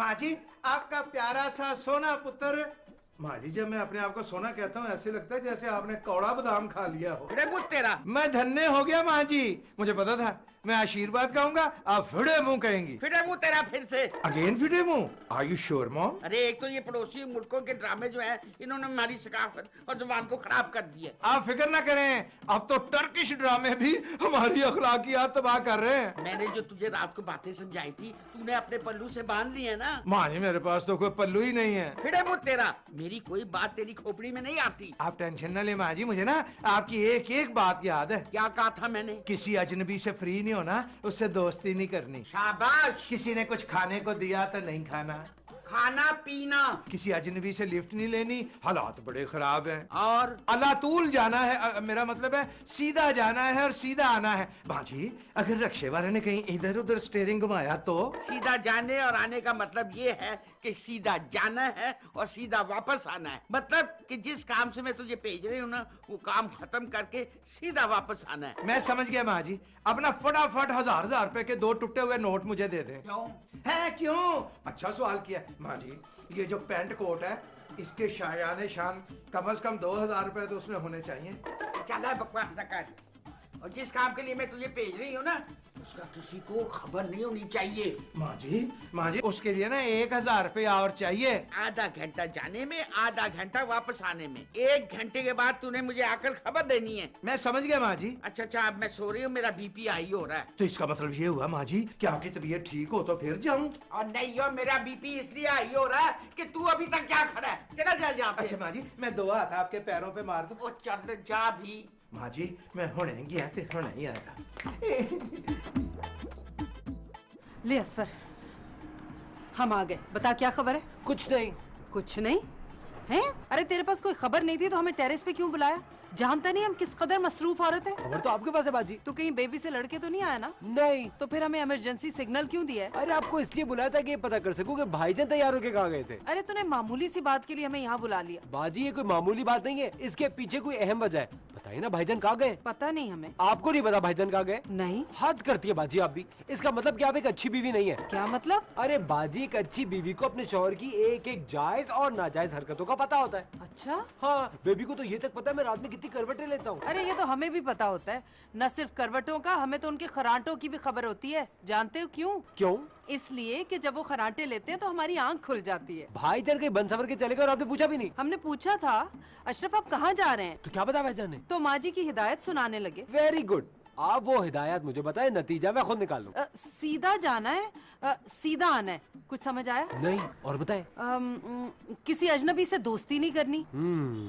माँ जी, आपका प्यारा सा सोना पुत्र। माँ जी, जब मैं अपने आप को सोना कहता हूँ ऐसे लगता है जैसे आपने कौड़ा बादाम खा लिया हो। फिरे मुंह तेरा। मैं धन्य हो गया माँ जी, मुझे पता था मैं आशीर्वाद कहूंगा आप फिरे मुंह कहेंगी। फिरे मुंह तेरा फिर से। अगेन फिरे मुंह? Are you sure mom? अरे एक तो ये पड़ोसी मुल्कों के ड्रामे जो है, इन्होंने हमारी सकाफत और जुबान को खराब कर दिया। आप फिक्र ना करें, अब तो टर्किश ड्रामे भी हमारी अखलाकियात तबाह कर रहे हैं। मैंने जो तुझे रात को बातें समझाई थी, तूने अपने पल्लू से बांध ली है ना? माँ जी, मेरे पास तो कोई पल्लू ही नहीं है। फिरे मुंह तेरा, मेरी कोई बात तेरी खोपड़ी में नहीं आती। आप टेंशन न ले माँ जी, मुझे ना आपकी एक एक बात याद है। क्या कहा था मैंने? किसी अजनबी से फ्री नहीं होना, उससे दोस्ती नहीं करनी। शाबाश। किसी ने कुछ खाने को दिया तो नहीं खाना। खाना पीना। किसी अजनबी से लिफ्ट नहीं लेनी, हालात बड़े खराब हैं। और अलातूल जाना है, मेरा मतलब है सीधा जाना है और सीधा आना है। बाजी, अगर रक्षे वाले ने कहीं इधर उधर स्टीयरिंग घुमाया तो? सीधा जाने और आने का मतलब ये है कि सीधा जाना है और सीधा वापस आना है। मतलब कि जिस काम से मैं तुझे भेज रही हूँ ना, वो काम खत्म करके सीधा वापस आना है। मैं समझ गया माँ जी, अपना फटाफट 1000 रुपए के 2 टूटे हुए नोट मुझे दे दें। क्यों? है क्यों? अच्छा सवाल किया माँ जी। ये जो पैंट कोट है, इसके शायाने शान कम से कम 2000 रुपए तो उसमें होने चाहिए। चला बकवास न कर। और जिस काम के लिए मैं तुझे भेज रही हूँ ना, उसका किसी को खबर नहीं होनी चाहिए। माँ जी, उसके लिए ना 1000 रुपया और चाहिए। आधा घंटा जाने में, आधा घंटा वापस आने में। 1 घंटे के बाद तूने मुझे आकर खबर देनी है। मैं समझ गया माँ जी। अच्छा, अब मैं सो रही हूँ, मेरा बीपी हाई हो रहा है। तो इसका मतलब ये हुआ माँ जी कि आपकी तबीयत ठीक हो तो फिर जाऊं? और नहीं हो, मेरा बीपी इसलिए हाई हो रहा है कि तू अभी तक क्या खड़ा है। चला जा यहाँ पे। अच्छा माँ जी, मैं 2 हाथ आपके पैरों पे मार दूं? ओ चल जा भी। माँ जी, मैं हुणे गया ते हुणे ही आया। ले असफर, हम आ गए। बता क्या खबर है? कुछ नहीं। कुछ नहीं है? अरे तेरे पास कोई खबर नहीं थी तो हमें टेरेस पे क्यों बुलाया? जानता नहीं हम किस कदर मसरूफ औरत है। खबर तो आपके पास है बाजी। तो कहीं बेबी से लड़के तो नहीं आया ना? नहीं। तो फिर हमें इमरजेंसी सिग्नल क्यों दिया है? अरे आपको इसलिए बुलाया था कि ये पता कर सकूं कि भाईजान तैयार होके कहाँ गए थे। अरे तूने मामूली सी बात के लिए हमें यहाँ बुला लिया। बाजी, ये कोई मामूली बात नहीं है, इसके पीछे कोई अहम वजह है। बताइए ना भाईजान कहाँ गए? पता नहीं हमें। आपको नहीं पता भाईजान कहाँ गए? नहीं। हद करती है बाजी आप भी। इसका मतलब कि आप एक अच्छी बीवी नहीं है। क्या मतलब? अरे बाजी, एक अच्छी बीवी को अपने शौहर की एक एक जायज और नाजायज हरकतों का पता होता है। अच्छा। हाँ, बेबी को तो ये तक पता है मैं रात में कितनी करवटें लेता हूँ। अरे ये तो हमें भी पता होता है। न सिर्फ करवटों का, हमें तो उनके खराटों की भी खबर होती है। जानते हो क्यों? क्यों? इसलिए कि जब वो खराटे लेते हैं तो हमारी आंख खुल जाती है। भाईजान कहीं बन सवर के चले गए और आपने पूछा भी नहीं? हमने पूछा था, अशरफ आप कहाँ जा रहे हैं? तो क्या बताया भाईजान ने? तो माँ जी की हिदायत सुनाने लगे। Very good. आप वो हिदायत मुझे बताए, नतीजा मैं खुद निकाल लूं। सीधा जाना है, सीधा आना है। कुछ समझ आया? नहीं। और बताए? किसी अजनबी से दोस्ती नहीं करनी।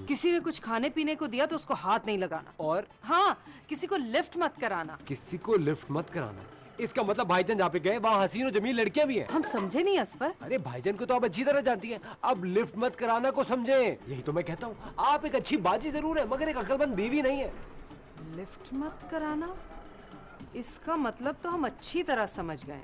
किसी ने कुछ खाने पीने को दिया तो उसको हाथ नहीं लगाना। और? हाँ, किसी को लिफ्ट मत कराना। किसी को लिफ्ट मत कराना? इसका मतलब भाईजान जहाँ पे गए वहाँ हसीन और जमील लड़कियाँ भी हैं। हम समझे नहीं असफर। अरे भाईजान को तो आप अच्छी तरह जानती हैं, अब लिफ्ट मत कराना को समझे। यही तो मैं कहता हूँ, आप एक अच्छी बाजी जरूर है मगर एक अक्लमंद बीवी नहीं है। लिफ्ट मत कराना, इसका मतलब तो हम अच्छी तरह समझ गए।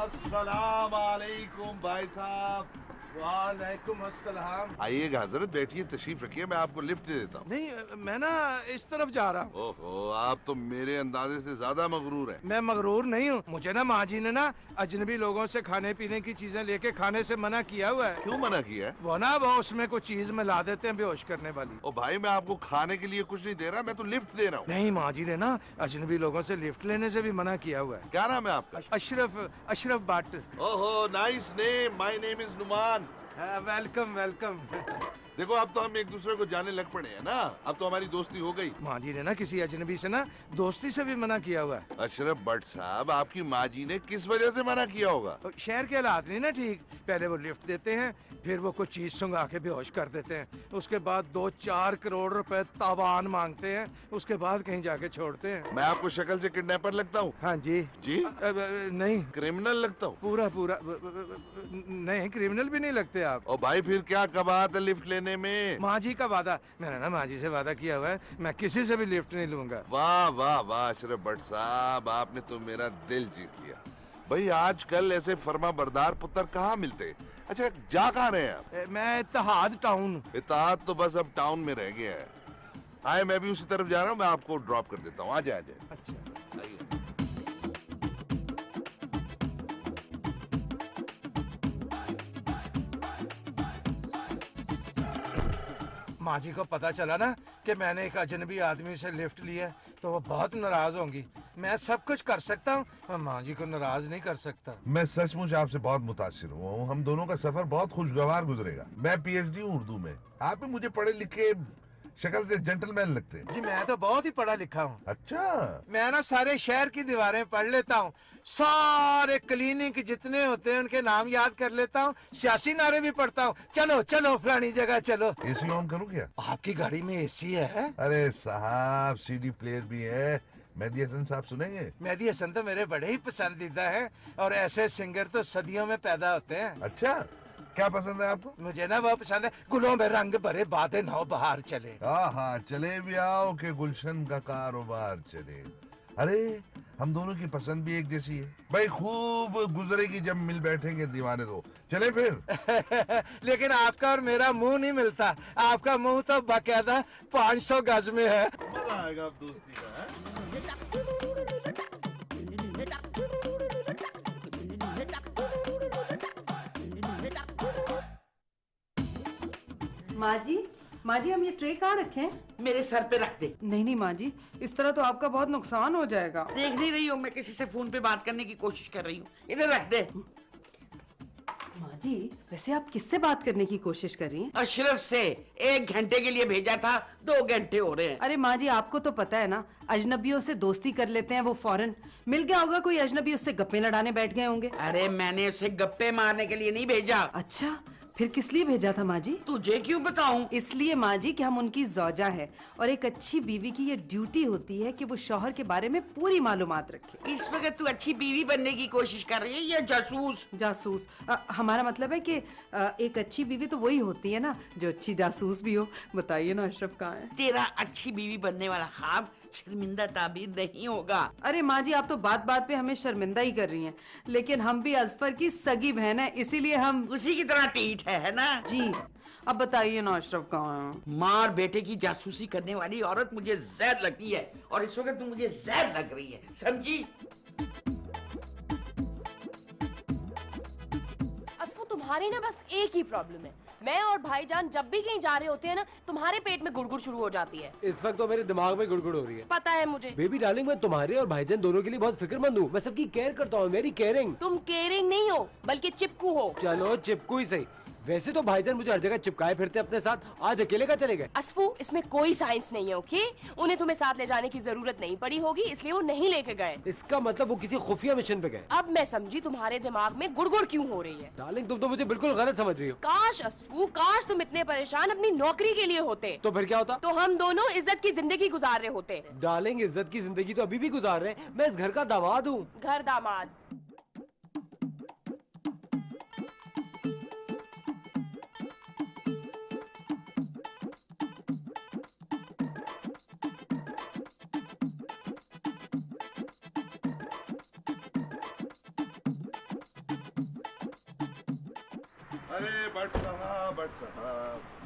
अस्सलाम वालेकुम भाई साहब। वालेकुम अस्सलाम। आइएगा हजरत, बैठिए, तशरीफ रखिए, मैं आपको लिफ्ट दे देता हूँ। नहीं, मैं ना इस तरफ जा रहा हूँ। ओहो, आप तो मेरे अंदाजे से ज्यादा मगरूर हैं। मैं मगरूर नहीं हूँ, मुझे ना माँ जी ने ना अजनबी लोगों से खाने पीने की चीजें लेके खाने से मना किया हुआ है। क्यों मना किया है? वो उसमें कोई चीज मिला देते हैं बेहोश करने वाली। ओ भाई, मैं आपको खाने के लिए कुछ नहीं दे रहा, मैं तो लिफ्ट दे रहा हूँ। नहीं, माँ जी ने ना अजनबी लोगों से लिफ्ट लेने से भी मना किया हुआ है। क्या नाम है आपका? अशरफ भट्ट। ओहो, nice name, my name is Numan. Welcome welcome. देखो, अब तो हम एक दूसरे को जाने लग पड़े हैं ना, अब तो हमारी दोस्ती हो गई। माँ जी ने ना किसी अजनबी से ना दोस्ती से भी मना किया हुआ है। अशरफ भट्ट साहब, आपकी माँ जी ने किस वजह से मना किया होगा? शहर के हालात नहीं ना ठीक, पहले वो लिफ्ट देते हैं, फिर वो कुछ चीज सुंघा के बेहोश कर देते हैं, उसके बाद 2-4 करोड़ रुपए तावान मांगते हैं, उसके बाद कहीं जाके छोड़ते हैं। मैं आपको शक्ल से किडनैपर लगता हूँ? हाँ जी। जी? नहीं। क्रिमिनल लगता हूँ? पूरा नहीं, क्रिमिनल भी नहीं लगते आप। ओ भाई, फिर क्या कबात है लिफ्ट लेने जाने में। माँ जी का वादा, मैंने ना माँ जी से वादा किया हुआ है, मैं किसी से भी लिफ्ट नहीं लूंगा। वाह वाह वाह अशरफ भट्ट साहब, आपने तो मेरा दिल जीत लिया। भाई आजकल ऐसे फर्मा बरदार पुत्र कहाँ मिलते। अच्छा जा कहाँ रहे हैं आप? मैं इत्तेहाद टाउन। इत्तेहाद तो बस अब टाउन में रह गया है। आए मैं भी उसी तरफ जा रहा हूँ, मैं आपको ड्रॉप कर देता हूँ। आ जाए अच्छा, माँ जी को पता चला ना कि मैंने एक अजनबी आदमी से लिफ्ट लिया है, तो वो बहुत नाराज होंगी। मैं सब कुछ कर सकता हूँ, मैं माँ जी को नाराज नहीं कर सकता। मैं सचमुच आपसे बहुत मुतासिर हुआ हूँ। हम दोनों का सफर बहुत खुशगवार गुजरेगा। मैं पीएचडी हूँ उर्दू में, आप भी मुझे पढ़े लिखे शक्ल से जेंटलमैन लगते हैं। जी मैं तो बहुत ही पढ़ा लिखा हूँ। अच्छा, मैं ना सारे शहर की दीवारें पढ़ लेता हूँ, सारे क्लिनिक जितने होते हैं उनके नाम याद कर लेता हूँ, सियासी नारे भी पढ़ता हूँ। चलो चलो फलानी जगह चलो। एसी ऑन करूँ क्या? आपकी गाड़ी में एसी है? अरे साहब सीडी प्लेयर भी है। मेहदी हसन साहब सुनेंगे? मेहदी हसन तो मेरे बड़े ही पसंदीदा हैं, और ऐसे सिंगर तो सदियों में पैदा होते हैं। अच्छा, क्या पसंद है आपको? मुझे ना वो पसंद है, गुलों में रंग भरे बातें नौ बहार चले। हाँ चले भी आओ के गुलशन का कारोबार चले। अरे हम दोनों की पसंद भी एक जैसी है। भाई खूब गुजरेगी जब मिल बैठेंगे दीवाने तो। चले फिर। लेकिन आपका और मेरा मुंह नहीं मिलता, आपका मुंह तो बाकायदा 500 गज में है। मजा आएगा अब दोस्ती का। माँ जी हम ये ट्रे कहाँ रखें? मेरे सर पे रख दे। नहीं माँ जी, इस तरह तो आपका बहुत नुकसान हो जाएगा। देख नहीं रही हो मैं किसी से फोन पे बात करने की कोशिश कर रही हूँ? इधर रख दे। माँ जी वैसे आप किससे बात करने की कोशिश कर रही हैं? अशरफ से। 1 घंटे के लिए भेजा था, 2 घंटे हो रहे हैं। अरे माँ जी आपको तो पता है ना, अजनबियों से दोस्ती कर लेते हैं वो फौरन। मिल गया होगा कोई अजनबी, उससे गप्पे लड़ाने बैठ गए होंगे। अरे मैंने उसे गप्पे मारने के लिए नहीं भेजा। अच्छा फिर किस लिए भेजा था माँ जी? तुझे क्यों बताऊं? इसलिए माँ जी कि हम उनकी जौजा है, और एक अच्छी बीवी की ये ड्यूटी होती है कि वो शौहर के बारे में पूरी मालूमात रखे। इस वक्त तू अच्छी बीवी बनने की कोशिश कर रही है या जासूस? जासूस? हमारा मतलब है कि एक अच्छी बीवी तो वही होती है ना जो अच्छी जासूस भी हो। बताइए ना अशरफ कहाँ है? तेरा अच्छी बीवी बनने वाला ख्वाब शर्मिंदा ताबीर नहीं होगा। अरे माँ जी आप तो बात बात पे हमें शर्मिंदा ही कर रही हैं, लेकिन हम भी अजफर की सगी बहन है, इसीलिए हम उसी की तरह टीठ है ना? जी। अब बताइए ना अशरफ कहाँ है? माँ और बेटे की जासूसी करने वाली औरत मुझे जहर लगती है, और इस वक्त तू मुझे जहर लग रही है, समझी? असफू तुम्हारी ना बस एक ही प्रॉब्लम है, मैं और भाईजान जब भी कहीं जा रहे होते हैं ना तुम्हारे पेट में गुड़गुड़ शुरू हो जाती है। इस वक्त तो मेरे दिमाग में गुड़गुड़ हो रही है। पता है मुझे। बेबी डार्लिंग मैं तुम्हारे और भाईजान दोनों के लिए बहुत फिक्रमंद हूँ। मैं सबकी केयर करता हूँ, वेरी केयरिंग। तुम केयरिंग नहीं हो बल्कि चिपकू हो। चलो चिपकू ही सही। वैसे तो भाईजान मुझे हर जगह चिपकाए फिरते अपने साथ, आज अकेले का चले गए। असफू इसमें कोई साइंस नहीं है, ओके? उन्हें तुम्हें साथ ले जाने की जरूरत नहीं पड़ी होगी इसलिए वो नहीं लेके गए। इसका मतलब वो किसी खुफिया मिशन पे गए। अब मैं समझी तुम्हारे दिमाग में गुड़गुड़ क्यों हो रही है। डार्लिंग तुम तो मुझे बिल्कुल गलत समझ रही हो। काश असफू, काश तुम इतने परेशान अपनी नौकरी के लिए होते, तो फिर क्या होता? तो हम दोनों इज्जत की जिंदगी गुजार रहे होते। डार्लिंग इज्जत की जिंदगी तो अभी भी गुजार रहे हैं। मैं इस घर का दामाद हूँ। घर दामाद? अरे भट्ट साहब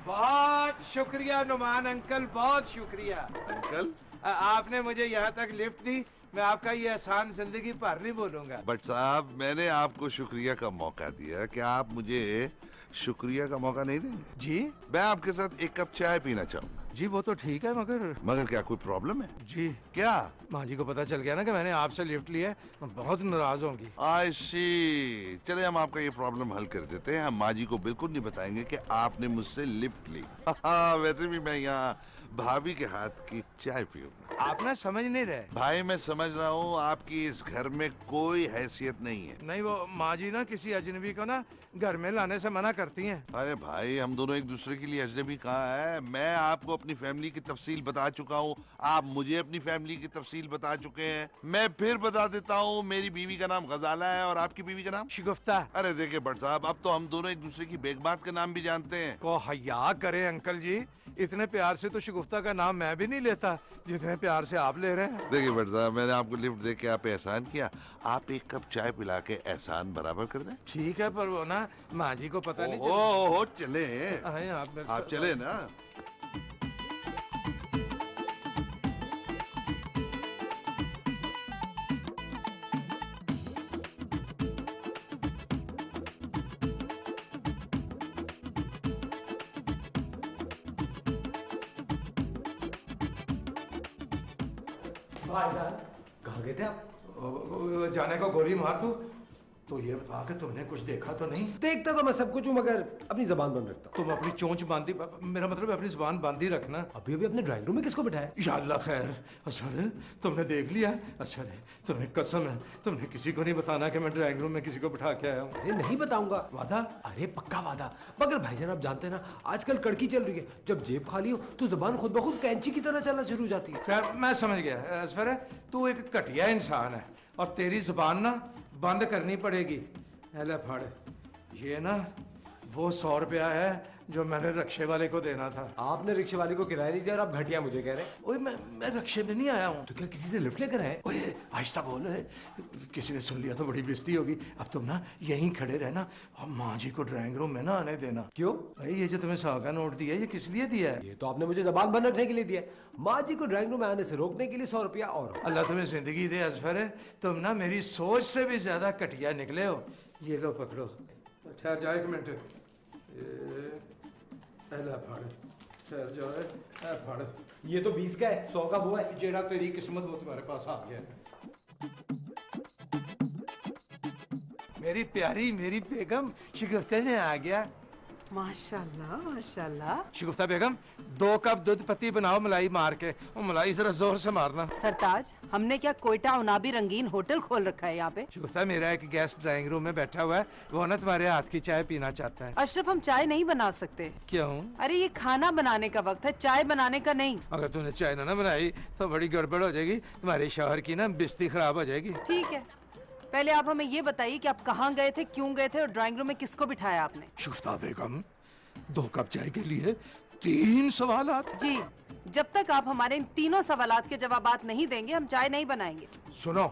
बहुत शुक्रिया नुमान अंकल, बहुत शुक्रिया। अंकल। आपने मुझे यहाँ तक लिफ्ट दी, मैं आपका ये एहसान जिंदगी भर नहीं बोलूंगा। भट्ट साहब मैंने आपको शुक्रिया का मौका दिया, क्या आप मुझे शुक्रिया का मौका नहीं देंगे? जी मैं आपके साथ एक कप चाय पीना चाहूंगा। जी वो तो ठीक है, मगर क्या कोई प्रॉब्लम है? जी क्या? माँ जी को पता चल गया ना कि मैंने आपसे लिफ्ट लिया है, बहुत नाराज होंगी। आई सी। चले हम आपका ये प्रॉब्लम हल कर देते हैं। हम माँ जी को बिल्कुल नहीं बताएंगे कि आपने मुझसे लिफ्ट ली। वैसे भी मैं यहाँ भाभी के हाथ की चाय पीऊंगा। आप ना समझ नहीं रहे। भाई मैं समझ रहा हूँ, आपकी इस घर में कोई हैसियत नहीं है। नहीं, वो माँ जी ना किसी अजनबी को ना घर में लाने से मना करती हैं। अरे भाई हम दोनों एक दूसरे के लिए अजनबी कहाँ है? मैं आपको अपनी फैमिली की तफसील बता चुका हूँ, आप मुझे अपनी फैमिली की तफसील बता चुके हैं। मैं फिर बता देता हूँ, मेरी बीवी का नाम गजाला है और आपकी बीवी का नाम शिगुफ्ता। अरे देखिए भट्ट साहब, अब तो हम दोनों एक दूसरे की बेगमात का नाम भी जानते हैं। को हया करे अंकल जी, इतने प्यार से तो शिगुफ्ता का नाम मैं भी नहीं लेता जितने प्यार से आप ले रहे हैं। देखिए भट्ट साहब, मैंने आपको लिफ्ट दे के आप पे एहसान किया, आप एक कप चाय पिला के एहसान बराबर कर दें। ठीक है, पर वो ना माँ जी को पता नहीं ओहो चले, आए आप मेरे आप साथ। चले ना। भाईजान कहाँ गए थे आप? जाने को गोली मार दूं तो ये बता के तुमने कुछ देखा तो नहीं? देखता तो मैं सब कुछ हूँ, मगर अपनी जबान बंद रखता हूँ। तुम अपनी चोंच बांधी, मेरा मतलब अपनी जुबान बांधी रखना। अभी अभी अपने ड्राइंग रूम में किसको बिठाया? या अल्लाह खैर। असफर तुमने देख लिया? असफर तुम्हें कसम है, तुमने किसी को नहीं बताना कि मैं ड्राइंग रूम में किसी को बिठा के आया हूँ। अरे नहीं बताऊंगा। वादा? अरे पक्का वादा। मगर भाईजान आप जानते हैं ना, आजकल कड़की चल रही है, जब जेब खाली हो तो जबान खुद ब खुद कैंची की तरह चलना शुरू हो जाती है। खैर मैं समझ गया। असफर तू एक घटिया इंसान है और तेरी जुबान ना बंद करनी पड़ेगी। हेले फाड़, ये ना वो 100 रुपया है जो मैंने रक्षे वाले को देना था। आपने रिक्शे वाले को किराया नहीं दिया और आप घटिया मुझे कह रहे हैं। ओए मैं रक्षे में नहीं आया हूँ। तो क्या किसी से लिफ्ट लेकर आए? ओए आहिस्ता बोल, किसी ने सुन लिया तो बड़ी बेइज्जती होगी। अब तुम ना यहीं खड़े रहना और माँ जी को ड्राइंग रूम में ना आने देना। क्यों? भाई ये जो तुम्हें 100 का नोट दिया है, ये किस लिए दिया है? ये तो आपने मुझे जबान बंद रखने के लिए दिया है। माँ जी को ड्राइंग रूम में आने से रोकने के लिए 100 रुपया और। अल्लाह तुम्हें जिंदगी दे असफर है, तुम ना मेरी सोच से भी ज्यादा घटिया निकले हो। ये लो पकड़ो। ठहर जाओ एक मिनट। ठहर जाओ, फाड़। ये तो 20 का है, 100 का वो है। जेड़ा तेरी किस्मत वो तुम्हारे पास आ गया है। मेरी प्यारी, मेरी बेगम शिगुफ्ता ने आ गया। माशाल्लाह माशाल्लाह। शिगुफ्ता बेगम 2 कप दूध पत्ती बनाओ मलाई मार के। वो मलाई जरा जोर से मारना। सरताज, हमने क्या कोयटा उनाबी रंगीन होटल खोल रखा है यहाँ पे? शिगुफ्ता मेरा एक गेस्ट ड्राइंग रूम में बैठा हुआ है, वो ना तुम्हारे हाथ की चाय पीना चाहता है। अशरफ हम चाय नहीं बना सकते। क्यों? अरे ये खाना बनाने का वक्त है, चाय बनाने का नहीं। अगर तूने चाय ना बनाई तो बड़ी गड़बड़ हो जाएगी, तुम्हारे शौहर की ना बिस्ती खराब हो जाएगी। ठीक है, पहले आप हमें ये बताइए कि आप कहाँ गए थे, क्यों गए थे और ड्राइंग रूम में किसको बिठाया आपने? शिगुफ्ता बेगम 2 कप चाय के लिए 3 सवालात। जी, जब तक आप हमारे इन तीनों सवालात के जवाबात नहीं देंगे हम चाय नहीं बनाएंगे। सुनो,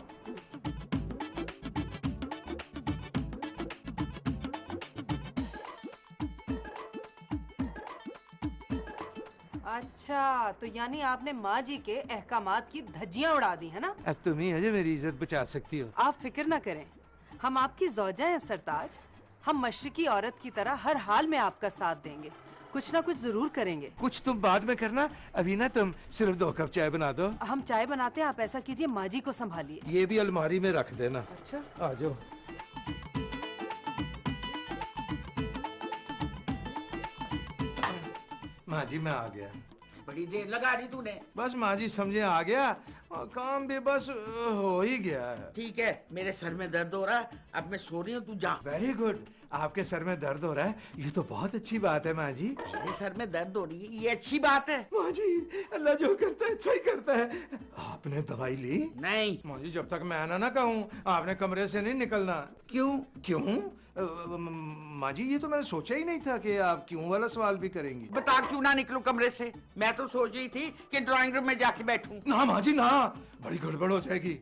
अच्छा, तो यानी आपने माँ जी के अहकामात की धज्जियां उड़ा दी है ना? अब तुम ही है जो मेरी इज्जत बचा सकती हो। आप फिक्र ना करें, हम आपकी ज़ौजा हैं सरताज। हम मशरिकी औरत की तरह हर हाल में आपका साथ देंगे, कुछ ना कुछ जरूर करेंगे। कुछ तुम बाद में करना, अभी ना तुम सिर्फ 2 कप चाय बना दो। हम चाय बनाते हैं, आप ऐसा कीजिए माँ जी को संभालिए। ये भी अलमारी में रख देना। अच्छा, आ जाओ। माँ जी मैं आ गया। बड़ी देर लगा रही तूने। बस माँ जी समझे आ गया और काम भी बस हो ही गया है। ठीक है, मेरे सर में दर्द हो रहा है, अब मैं सो रही हूँ, तू जा। वेरी गुड, आपके सर में दर्द हो रहा है, ये तो बहुत अच्छी बात है माँ जी। मेरे सर में दर्द हो रही है, ये अच्छी बात है। माँ जी अल्लाह जो करता है अच्छा ही करता है। आपने दवाई ली? नहीं। माँ जी जब तक मैं ना कहूँ आपने कमरे से नहीं निकलना। क्यों? क्यों? माँ जी ये तो मैंने सोचा ही नहीं था कि आप क्यों वाला सवाल भी करेंगी। बता क्यों ना निकलूं कमरे से? मैं तो सोच रही थी कि ड्राइंग रूम में जाके बैठूं। ना माँ जी ना, बड़ी गड़बड़ हो जाएगी।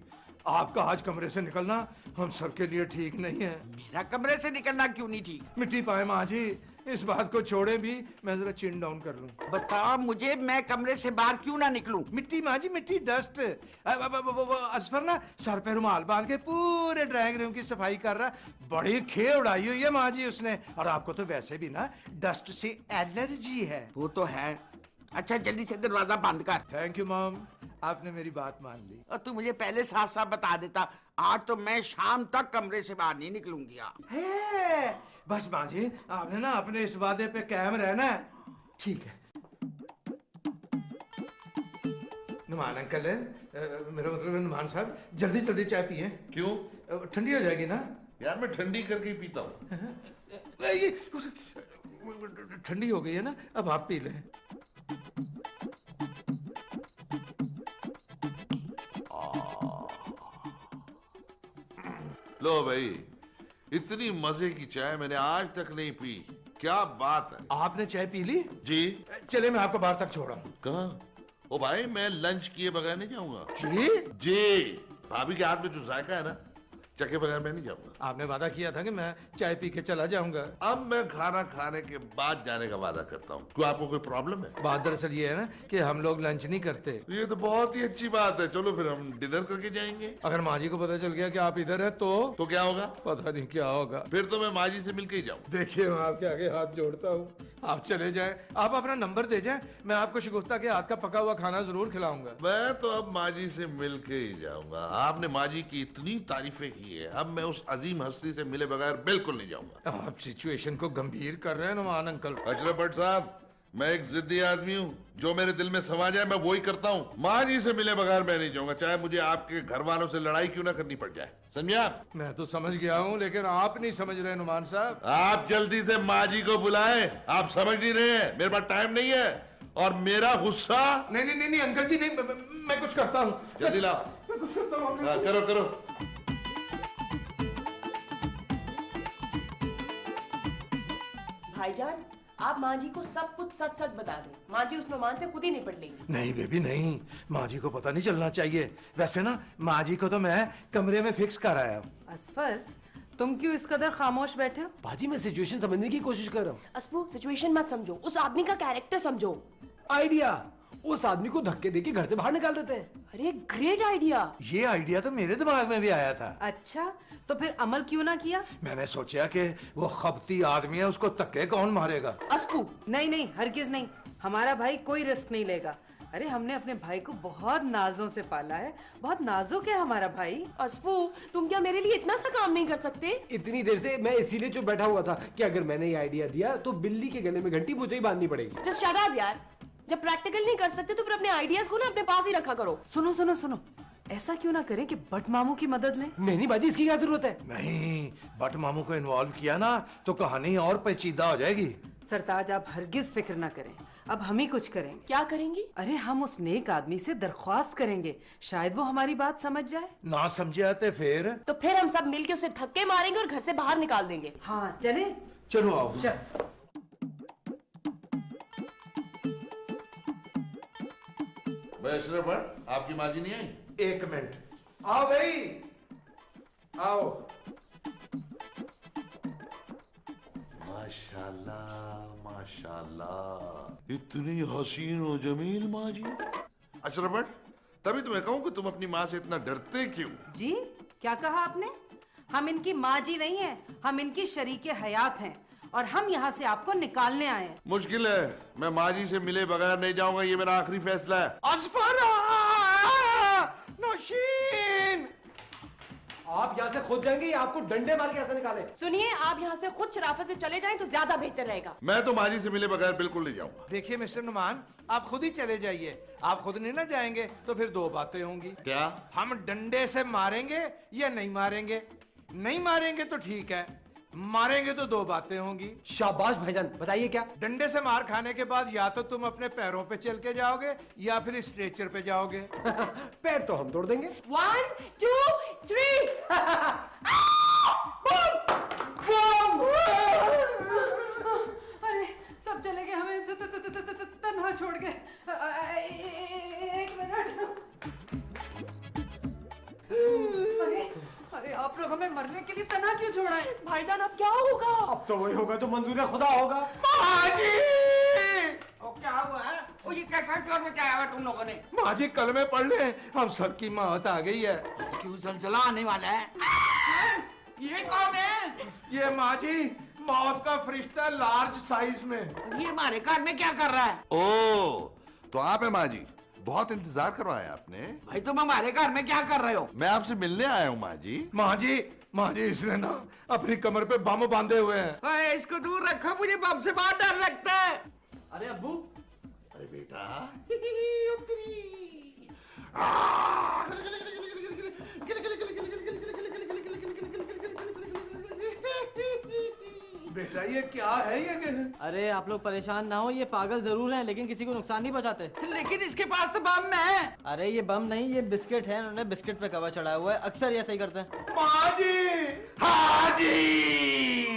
आपका आज कमरे से निकलना हम सबके लिए ठीक नहीं है। मेरा कमरे से निकलना क्यों नहीं ठीक? मिट्टी पाए माँ जी, इस बात को छोड़े भी, मैं जरा चिन डाउन कर लूं। बता मुझे, मैं कमरे से बाहर क्यों ना निकलूं? मिट्टी माँ जी, मिट्टी, डस्ट। असफर ना सर पे रुमाल बांध के पूरे ड्राइंग रूम की सफाई कर रहा, बड़ी खे उड़ाई हुई है माँ जी उसने। और आपको तो वैसे भी ना डस्ट से एलर्जी है। वो तो है। अच्छा जल्दी से दरवाजा बंद कर। थैंक यू मॉम, आपने मेरी बात मान ली। और तू मुझे पहले साफ साफ बता देता, आज तो मैं शाम तक कमरे से बाहर नहीं निकलूंगी। है बस माँ जी, आपने ना अपने इस वादे पे कायम रहना है। ठीक है। नुमान अंकल है, मेरा मतलब है नुमान साहब, जल्दी जल्दी चाय पिए। क्यों? ठंडी हो जाएगी ना। यार मैं ठंडी करके ही पीता हूँ। ठंडी हो गई है ना, अब आप पी लें। लो भाई, इतनी मजे की चाय मैंने आज तक नहीं पी। क्या बात है। आपने चाय पी ली? जी। चले मैं आपको बाहर तक छोड़ा। कहाँ? ओ भाई, मैं लंच किए बगैर नहीं जाऊंगा। जी? जी, भाभी के हाथ में जो जायका है ना, चखे बगैर मैं नहीं जाऊंगा। आपने वादा किया था कि मैं चाय पी के चला जाऊंगा। अब मैं खाना खाने के बाद जाने का वादा करता हूँ। क्यों, आपको कोई प्रॉब्लम है? बात दरअसल ये है ना कि हम लोग लंच नहीं करते। ये तो बहुत ही अच्छी बात है। चलो फिर हम डिनर करके जाएंगे। अगर माँ जी को पता चल गया कि आप इधर हैं तो क्या होगा? पता नहीं क्या होगा। फिर तो मैं माँ जी से मिलके ही जाऊँ। देखिए, मैं आपके आगे हाथ जोड़ता हूँ, आप चले जाएं। आप अपना नंबर दे जाएं, मैं आपको शगुफ्ता के हाथ का पका हुआ खाना जरूर खिलाऊंगा। मैं तो अब माँ जी से मिलके ही जाऊंगा। आपने माँ जी की इतनी तारीफें की है, अब मैं उस अजीम हस्ती से मिले बगैर बिल्कुल नहीं जाऊंगा। आप सिचुएशन को गंभीर कर रहे हैं नुमान अंकल। अशरफ भट्ट साहब, मैं एक जिद्दी आदमी हूँ। जो मेरे दिल में समा जाए मैं वही करता हूँ। माँ जी से मिले बगैर मैं नहीं जाऊंगा, चाहे मुझे आपके घर वालों से लड़ाई क्यों ना करनी पड़ जाए। समझे आप? मैं तो समझ गया हूँ, लेकिन आप नहीं समझ रहे नुमान साहब। आप जल्दी से माँ जी को बुलाएं। आप समझ नहीं रहे हैं, मेरे पास टाइम नहीं है। और मेरा गुस्सा नहीं नहीं नहीं, नहीं अंकल जी, नहीं, मैं कुछ करता हूँ। जल्दी लाओ। मैं कुछ करता हूँ। हाँ, करो करो। भाईजान, आप माँ जी को सब कुछ सच सच बता दें। माँ जी उस नुमान से खुद ही निपट लेंगी। नहीं बेबी नहीं, माँ जी को पता नहीं चलना चाहिए। वैसे ना माँ जी को तो मैं कमरे में फिक्स कर आया हूँ। असफर, तुम क्यों इस कदर खामोश बैठे हो? बाजी, मैं सिचुएशन समझने की कोशिश कर रहा हूँ। असफू, सिचुएशन मत समझो, उस आदमी का कैरेक्टर समझो। आइडिया, उस आदमी को धक्के देके घर से बाहर निकाल देते हैं। अरे ग्रेट आइडिया। ये आइडिया तो मेरे दिमाग में भी आया था। अच्छा, तो फिर अमल क्यों ना किया? मैंने सोचा कि वो खपती आदमी है, उसको धक्के कौन मारेगा। असफू, नहीं नहीं, हरगिज नहीं। हमारा भाई कोई रिस्क नहीं लेगा। अरे हमने अपने भाई को बहुत नाजों से पाला है, बहुत नाजुक है हमारा भाई। असफू, तुम क्या मेरे लिए इतना सा काम नहीं कर सकते? इतनी देर से मैं इसीलिए चुप बैठा हुआ था कि अगर मैंने ये आइडिया दिया तो बिल्ली के गले में घंटी मुझे ही बांधनी पड़ेगी। जस्ट शट अप यार। जब प्रैक्टिकल नहीं कर सकते तो फिर अपने आइडियाज को ना अपने पास ही रखा करो। सुनो सुनो सुनो, ऐसा क्यों ना करें कि बट मामू की मदद लें? नहीं बाजी, इसकी क्या जरूरत है? नहीं, बट मामू को इन्वॉल्व किया ना तो कहानी और पेचीदा हो जाएगी। सरताज, आप हरगिज फिक्र ना करें, अब हम ही कुछ करें। क्या करेंगी? अरे हम उस नेक आदमी से दरख्वास्त करेंगे, शायद वो हमारी बात समझ जाए। ना समझे आते फिर? तो फिर हम सब मिलके उसे धक्के मारेंगे और घर से बाहर निकाल देंगे। हाँ चले। चलो आओ। चल। भाई अशरफ भट्ट, आपकी माँ जी नहीं आई? एक मिनट, आओ भाई, आओ। माशाल्लाह माशाल्लाह, इतनी हसीन और जमील माँ जी। अशरफ भट्ट, तभी तो मैं कहूँ कि तुम अपनी माँ से इतना डरते क्यों? जी, क्या कहा आपने? हम इनकी माँ जी नहीं हैं, हम इनकी शरीके हयात हैं और हम यहाँ से आपको निकालने आए हैं। मुश्किल है, मैं माँ जी से मिले बगैर नहीं जाऊंगा, ये मेरा आखिरी फैसला है। असफरा! नौशीन! आप यहाँ से खुद जाएंगे या आपको डंडे मार के ऐसे निकाले? सुनिए, आप यहाँ से खुद शराफत से चले जाएं तो ज्यादा बेहतर रहेगा। मैं तो माँ जी से मिले बगैर बिल्कुल नहीं जाऊंगा। देखिए मिस्टर नुमान, आप खुद ही चले जाइए। आप खुद नहीं ना जाएंगे तो फिर दो बातें होंगी। क्या? हम डंडे से मारेंगे या नहीं मारेंगे? नहीं मारेंगे तो ठीक है, मारेंगे तो दो बातें होंगी। शाबाश भाईजान, बताइए क्या? डंडे से मार खाने के बाद या तो तुम अपने पैरों पे चल के जाओगे या फिर स्ट्रेचर पे जाओगे। पैर तो हम तोड़ देंगे। 1 2 3। अरे सब चले गए, हमें तन्हा छोड़ के। एक मिनट। अरे आप लोग हमें मरने के लिए तन्हा क्यों छोड़ा है? भाईजान, अब क्या होगा? अब तो वही होगा तो मंजूर खुदा होगा। माँ जी! और क्या हुआ है? वो ये कैसा शोर मचाया हुआ तुम लोगों ने? माँ जी कलमे पढ़ ले, हम सबकी मौत आ गई है। क्यों जलजला आने वाला है? ये कौन है? ये माँ जी मौत का फरिश्ता लार्ज साइज में। ये हमारे घर में क्या कर रहा है? ओ, तो आप है माँ जी, बहुत इंतजार करवाया आपने। भाई तुम हमारे घर में क्या कर रहे हो? मैं आपसे मिलने आया हूँ माँ जी। माँ जी इसने ना अपनी कमर पे बम बांधे हुए हैं। अरे इसको दूर रखो, मुझे बम से बहुत डर लगता है। अरे अब्बू, अरे बेटा, बेटा ये क्या है ये? अरे आप लोग परेशान ना हो, ये पागल जरूर हैं लेकिन किसी को नुकसान नहीं पहुंचाते। लेकिन इसके पास तो बम है। अरे ये बम नहीं, ये बिस्किट है, उन्होंने बिस्किट पे कवर चढ़ाया हुआ है, अक्सर ये ऐसा ही करते हैं। माँ जी, हाँ जी।